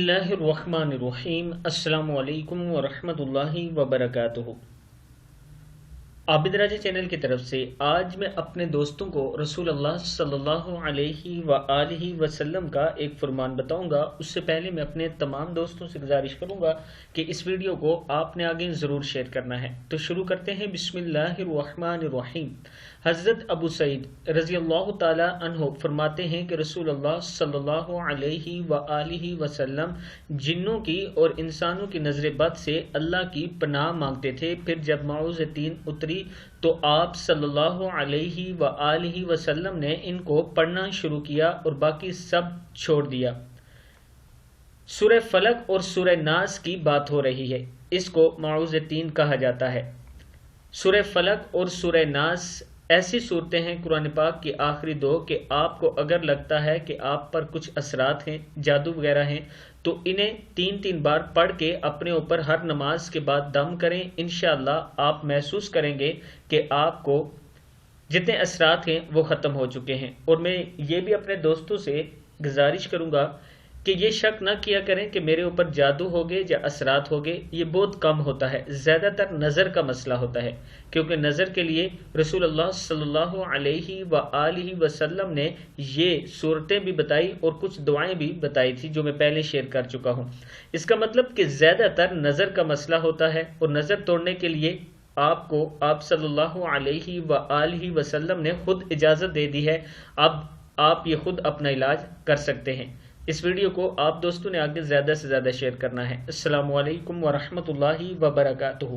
बिस्मिल्लाहिर्रहमानिर्रहीम। अस्सलामु अलैकुम वरहमतुल्लाहि वबरकातुहू। आबिद राजा चैनल की तरफ से आज मैं अपने दोस्तों को रसूल अल्लाह सल्लल्लाहु अलैहि वआलिहि वसल्लम का एक फरमान बताऊंगा। उससे पहले मैं अपने तमाम दोस्तों से गुजारिश करूंगा कि इस वीडियो को आपने आगे ज़रूर शेयर करना है। तो शुरू करते हैं। बिस्मिल्लाहिर्रहमानिर्रहीम। हज़रत अबू सईद रज़ी अल्लाह ताला अन्हो फरमाते हैं कि रसूल अल्लाह सल्लल्लाहु अलैहि वआलिहि वसल्लम जिन्नों की और इंसानों की नज़र बद से अल्लाह की पनाह मांगते थे। फिर जब माऊज़-ए-तीन उतरी तो आप सल्लल्लाहु अलैहि वआलिहि वसल्लम ने इनको पढ़ना शुरू किया और बाकी सब छोड़ दिया। सूरह फलक और सूरह नास की बात हो रही है। इसको माऊज़-ए-तीन कहा जाता है। सूरह फलक और सूरह नास ऐसी सूरतें हैं कुरान पाक की आखिरी दो कि आपको अगर लगता है कि आप पर कुछ असरात हैं, जादू वगैरह हैं, तो इन्हें 3-3 बार पढ़ के अपने ऊपर हर नमाज के बाद दम करें। इंशाअल्लाह आप महसूस करेंगे कि आपको जितने असरात हैं वो ख़त्म हो चुके हैं। और मैं ये भी अपने दोस्तों से गुजारिश करूँगा कि ये शक ना किया करें कि मेरे ऊपर जादू हो गए या असरात हो गए। ये बहुत कम होता है, ज़्यादातर नज़र का मसला होता है, क्योंकि नज़र के लिए रसूल अल्लाह सल्लल्लाहु अलैहि वआलिहि वसल्लम ने ये सूरतें भी बताई और कुछ दुआएं भी बताई थी जो मैं पहले शेयर कर चुका हूँ। इसका मतलब कि ज़्यादातर नज़र का मसला होता है और नज़र तोड़ने के लिए आपको आप सल्लल्लाहु अलैहि वआलिहि वसल्लम ने खुद इजाज़त दे दी है। अब आप ये खुद अपना इलाज कर सकते हैं। इस वीडियो को आप दोस्तों ने आगे ज़्यादा से ज़्यादा शेयर करना है। अस्सलामु अलैकुम वरहमतुल्लाहि वबरकातुहू।